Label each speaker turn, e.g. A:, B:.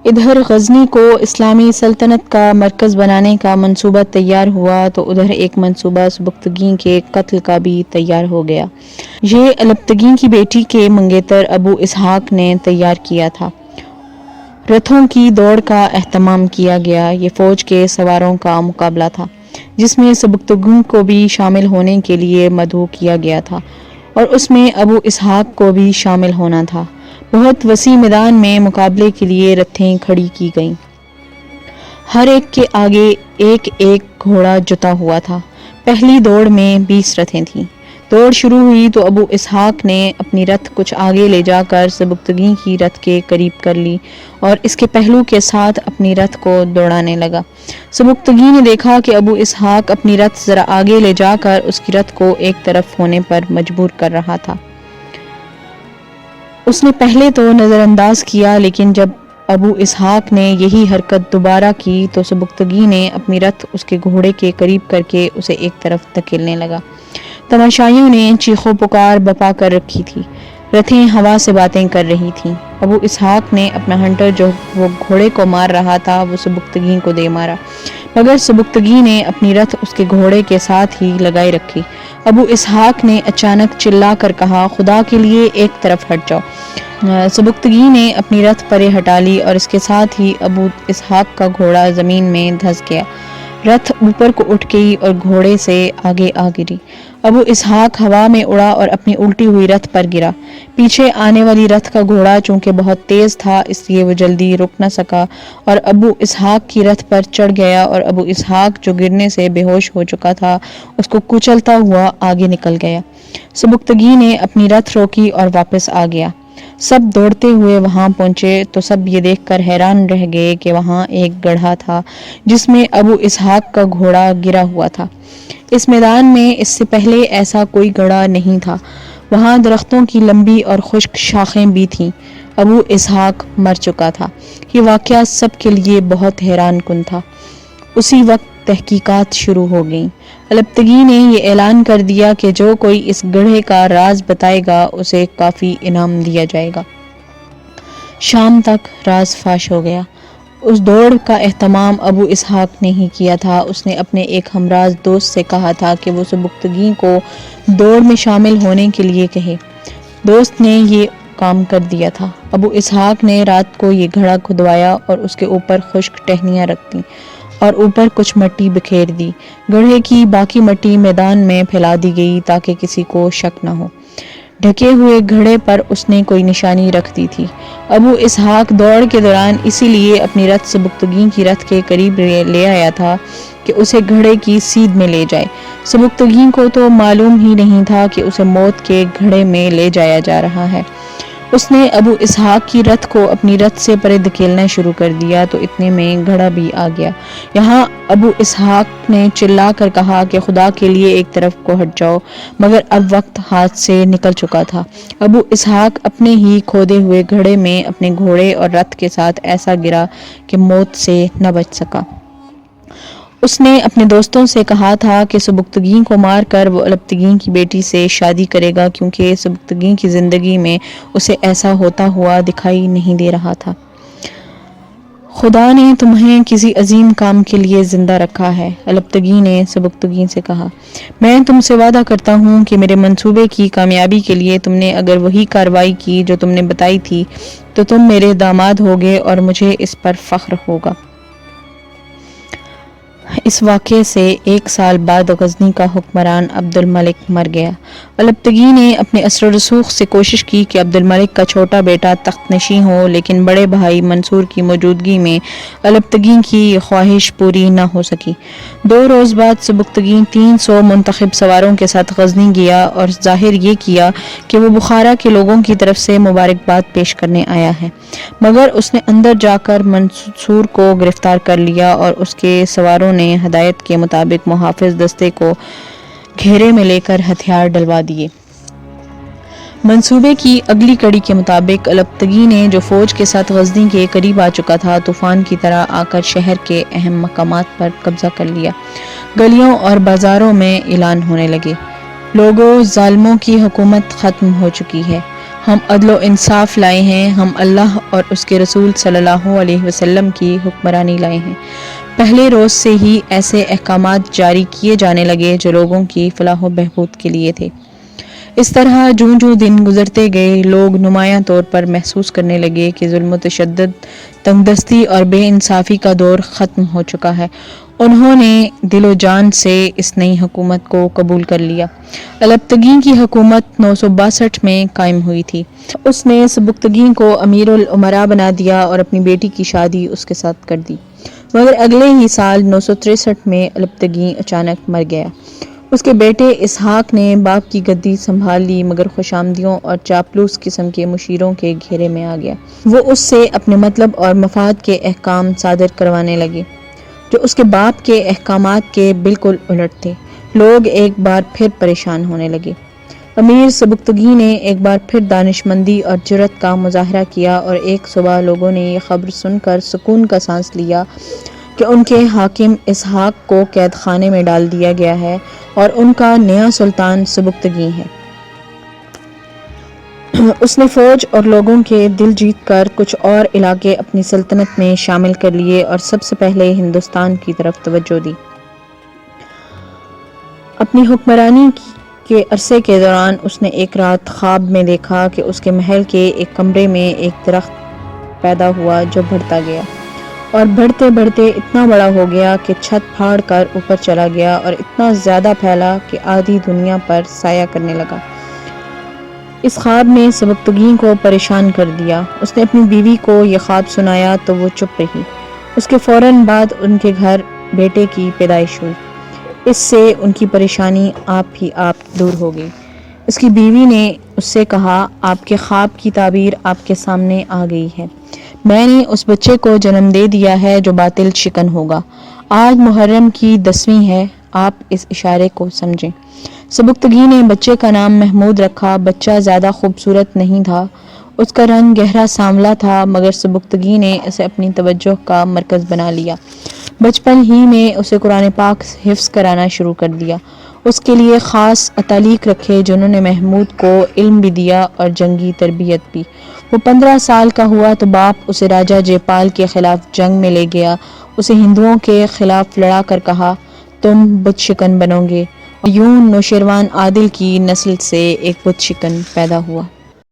A: ادھر غزنی کو اسلامی سلطنت کا مرکز بنانے کا منصوبہ تیار ہوا تو ادھر ایک منصوبہ سبکتگین کے قتل کا بھی تیار ہو گیا۔ یہ الپتگین کی بیٹی کے منگیتر ابو اسحاق نے تیار کیا تھا۔ رتھوں کی دوڑ کا اہتمام کیا گیا۔ یہ فوج کے سواروں کا مقابلہ تھا جس میں سبکتگین کو بھی شامل ہونے کے لیے مدعو کیا گیا تھا اور اس میں ابو اسحاق کو بھی شامل ہونا تھا۔ بہت وسیع میدان میں مقابلے کے لیے رتھیں کھڑی کی گئیں۔ ہر ایک کے آگے ایک ایک گھوڑا جتا ہوا تھا۔ پہلی دوڑ میں 20 رتھیں تھیں۔ دوڑ شروع ہوئی تو ابو اسحاق نے اپنی رتھ کچھ آگے لے جا کر سبکتگین کی رتھ کے قریب کر لی اور اس کے پہلو کے ساتھ اپنی رتھ کو دوڑانے لگا۔ سبکتگین نے دیکھا کہ ابو اسحاق اپنی رتھ ذرا آگے لے جا کر اس کی رتھ کو ایک طرف ہونے پر مجبور کر رہا تھا۔ اس نے پہلے تو نظر انداز کیا، لیکن جب ابو اسحاق نے یہی حرکت دوبارہ کی تو سبکتگین نے اپنی رتھ اس کے گھوڑے کے قریب کر کے اسے ایک طرف دھکیلنے لگا۔ تماشائیوں نے چیخو پکار بپا کر رکھی تھی۔ رتھیں ہوا سے باتیں کر رہی تھیں۔ ابو اسحاق نے اپنا ہنٹر جو وہ گھوڑے کو مار رہا تھا وہ سبکتگین کو دے مارا، مگر سبکتگین نے اپنی رتھ اس کے گھوڑے کے ساتھ ہی لگائی رکھی۔ ابو اسحاق نے اچانک چلا کر کہا، خدا کے لیے ایک طرف ہٹ جاؤ۔ سبکتگین نے اپنی رتھ پرے ہٹا لی اور اس کے ساتھ ہی ابو اسحاق کا گھوڑا زمین میں دھس گیا۔ رتھ اوپر کو اٹھ گئی اور گھوڑے سے آگے آ گری۔ ابو اسحاق ہوا میں اڑا اور اپنی الٹی ہوئی رتھ پر گرا۔ پیچھے آنے والی رتھ کا گھوڑا چونکہ بہت تیز تھا اس لیے وہ جلدی رک نہ سکا اور ابو اسحاق کی رتھ پر چڑھ گیا اور ابو اسحاق جو گرنے سے بے ہوش ہو چکا تھا اس کو کچلتا ہوا آگے نکل گیا۔ سبکتگین نے اپنی رتھ روکی اور واپس آ گیا۔ سب دوڑتے ہوئے وہاں پہنچے تو سب یہ دیکھ کر حیران رہ گئے کہ وہاں ایک گڑھا تھا جس میں ابو اسحاق کا گھوڑا گرا ہوا تھا۔ اس میدان میں اس سے پہلے ایسا کوئی گڑھا نہیں تھا۔ وہاں درختوں کی لمبی اور خشک شاخیں بھی تھیں۔ ابو اسحاق مر چکا تھا۔ یہ واقعہ سب کے لیے بہت حیران کن تھا۔ اسی وقت تحقیقات شروع ہو گئیں۔ الپتگین نے یہ اعلان کر دیا کہ جو کوئی اس گڑھے کا راز بتائے گا اسے کافی انعام دیا جائے گا۔ شام تک راز فاش ہو گیا۔ اس دوڑ کا اہتمام ابو اسحاق نے ہی کیا تھا۔ اس نے اپنے ایک ہمراز دوست سے کہا تھا کہ وہ سبکتگین کو دوڑ میں شامل ہونے کے لیے کہے۔ دوست نے یہ کام کر دیا تھا۔ ابو اسحاق نے رات کو یہ گڑھا کھدوایا اور اس کے اوپر خشک ٹہنیاں رکھ دیں اور اوپر کچھ مٹی بکھیر دی۔ گڑھے کی باقی مٹی میدان میں پھیلا دی گئی تاکہ کسی کو شک نہ ہو۔ ڈھکے ہوئے گھڑے پر اس نے کوئی نشانی رکھ دی تھی۔ ابو اسحاق دوڑ کے دوران اسی لیے اپنی رتھ سبکتگین کی رتھ کے قریب لے آیا تھا کہ اسے گھڑے کی سیدھ میں لے جائے۔ سبکتگین کو تو معلوم ہی نہیں تھا کہ اسے موت کے گھڑے میں لے جایا جا رہا ہے۔ اس نے ابو اسحاق کی رتھ کو اپنی رتھ سے پرے دھکیلنا شروع کر دیا تو اتنے میں گھڑا بھی آ گیا۔ یہاں ابو اسحاق نے چلا کر کہا کہ خدا کے لیے ایک طرف کو ہٹ جاؤ، مگر اب وقت ہاتھ سے نکل چکا تھا۔ ابو اسحاق اپنے ہی کھودے ہوئے گھڑے میں اپنے گھوڑے اور رتھ کے ساتھ ایسا گرا کہ موت سے نہ بچ سکا۔ اس نے اپنے دوستوں سے کہا تھا کہ سبکتگین کو مار کر وہ الپتگین کی بیٹی سے شادی کرے گا کیونکہ سبکتگین کی زندگی میں اسے ایسا ہوتا ہوا دکھائی نہیں دے رہا تھا۔ خدا نے تمہیں کسی عظیم کام کے لیے زندہ رکھا ہے، الپتگین نے سبکتگین سے کہا۔ میں تم سے وعدہ کرتا ہوں کہ میرے منصوبے کی کامیابی کے لیے تم نے اگر وہی کارروائی کی جو تم نے بتائی تھی تو تم میرے داماد ہوگے اور مجھے اس پر فخر ہوگا۔ اس واقعے سے 1 سال بعد غزنی کا حکمران عبد الملک مر گیا۔ الپتگین نے اپنے اثر و رسوخ سے کوشش کی کہ عبد الملک کا چھوٹا بیٹا تخت نشین ہو، لیکن بڑے بھائی منصور کی موجودگی میں الپتگین کی یہ خواہش پوری نہ ہو سکی۔ 2 روز بعد سبکتگین 300 منتخب سواروں کے ساتھ غزنی گیا اور ظاہر یہ کیا کہ وہ بخارا کے لوگوں کی طرف سے مبارکباد پیش کرنے آیا ہے، مگر اس نے اندر جا کر منصور کو گرفتار کر لیا اور اس کے سواروں نے ہدایت کے مطابق محافظ دستے کو گھیرے میں لے کر ہتھیار ڈلوا دیے۔ منصوبے کی اگلی کڑی کے مطابق الپتگین نے جو فوج کے ساتھ غزنی کے قریب آ چکا تھا طوفان کی طرح آ کر شہر کے اہم مقامات پر قبضہ کر لیا۔ گلیوں اور بازاروں میں اعلان ہونے لگے، لوگوں، ظالموں کی حکومت ختم ہو چکی ہے۔ ہم عدل و انصاف لائے ہیں، ہم اللہ اور اس کے رسول صلی اللہ علیہ وسلم کی حکمرانی لائے ہیں۔ پہلے روز سے ہی ایسے احکامات جاری کیے جانے لگے جو لوگوں کی فلاح و بہبود کے لیے تھے۔ اس طرح جوں دن گزرتے گئے لوگ نمایاں طور پر محسوس کرنے لگے کہ ظلم و تشدد، تنگ دستی اور بے انصافی کا دور ختم ہو چکا ہے۔ انہوں نے دل و جان سے اس نئی حکومت کو قبول کر لیا۔ البتگین کی حکومت 962 میں قائم ہوئی تھی۔ اس نے سبکتگین کو امیر الامراء بنا دیا اور اپنی بیٹی کی شادی اس کے ساتھ کر دی، مگر اگلے ہی سال 963 میں البتگین اچانک مر گیا۔ اس کے بیٹے اسحاق نے باپ کی گدی سنبھال لی، مگر خوشامدیوں اور چاپلوس قسم کے مشیروں کے گھیرے میں آ گیا۔ وہ اس سے اپنے مطلب اور مفاد کے احکام صادر کروانے لگے جو اس کے باپ کے احکامات کے بالکل الٹ تھے۔ لوگ ایک بار پھر پریشان ہونے لگے۔ امیر سبکتگی نے ایک بار پھر دانشمندی اور جرأت کا مظاہرہ کیا اور ایک صبح لوگوں نے یہ خبر سن کر سکون کا سانس لیا کہ ان کے حاکم اسحاق کو قید خانے میں ڈال دیا گیا ہے اور ان کا نیا سلطان سبکتگی ہے۔ اس نے فوج اور لوگوں کے دل جیت کر کچھ اور علاقے اپنی سلطنت میں شامل کر لیے اور سب سے پہلے ہندوستان کی طرف توجہ دی۔ اپنی حکمرانی کے عرصے کے دوران اس نے ایک رات خواب میں دیکھا کہ اس کے محل کے ایک کمرے میں ایک درخت پیدا ہوا جو بڑھتا گیا اور بڑھتے بڑھتے اتنا بڑا ہو گیا کہ چھت پھاڑ کر اوپر چلا گیا اور اتنا زیادہ پھیلا کہ آدھی دنیا پر سایہ کرنے لگا۔ اس خواب نے سبکتگین کو پریشان کر دیا۔ اس نے اپنی بیوی کو یہ خواب سنایا تو وہ چپ رہی۔ اس کے فوراً بعد ان کے گھر بیٹے کی پیدائش ہوئی۔ اس سے ان کی پریشانی آپ ہی آپ دور ہو گئی۔ اس کی بیوی نے اس سے کہا، آپ کے خواب کی تعبیر آپ کے سامنے آ گئی ہے۔ میں نے اس بچے کو جنم دے دیا ہے جو باطل شکن ہوگا۔ آج محرم کی 10ویں ہے، آپ اس اشارے کو سمجھیں۔ سبکتگی نے بچے کا نام محمود رکھا۔ بچہ زیادہ خوبصورت نہیں تھا، اس کا رنگ گہرا سانولا تھا، مگر سبکتگی نے اسے اپنی توجہ کا مرکز بنا لیا۔ بچپن ہی میں اسے قرآن پاک حفظ کرانا شروع کر دیا۔ اس کے لیے خاص اتالیق رکھے جنہوں نے محمود کو علم بھی دیا اور جنگی تربیت بھی۔ وہ 15 سال کا ہوا تو باپ اسے راجہ جے پال کے خلاف جنگ میں لے گیا۔ اسے ہندوؤں کے خلاف لڑا کر کہا، تم بت شکن بنو گے، اور یوں نوشیروان عادل کی نسل سے ایک بت شکن پیدا ہوا۔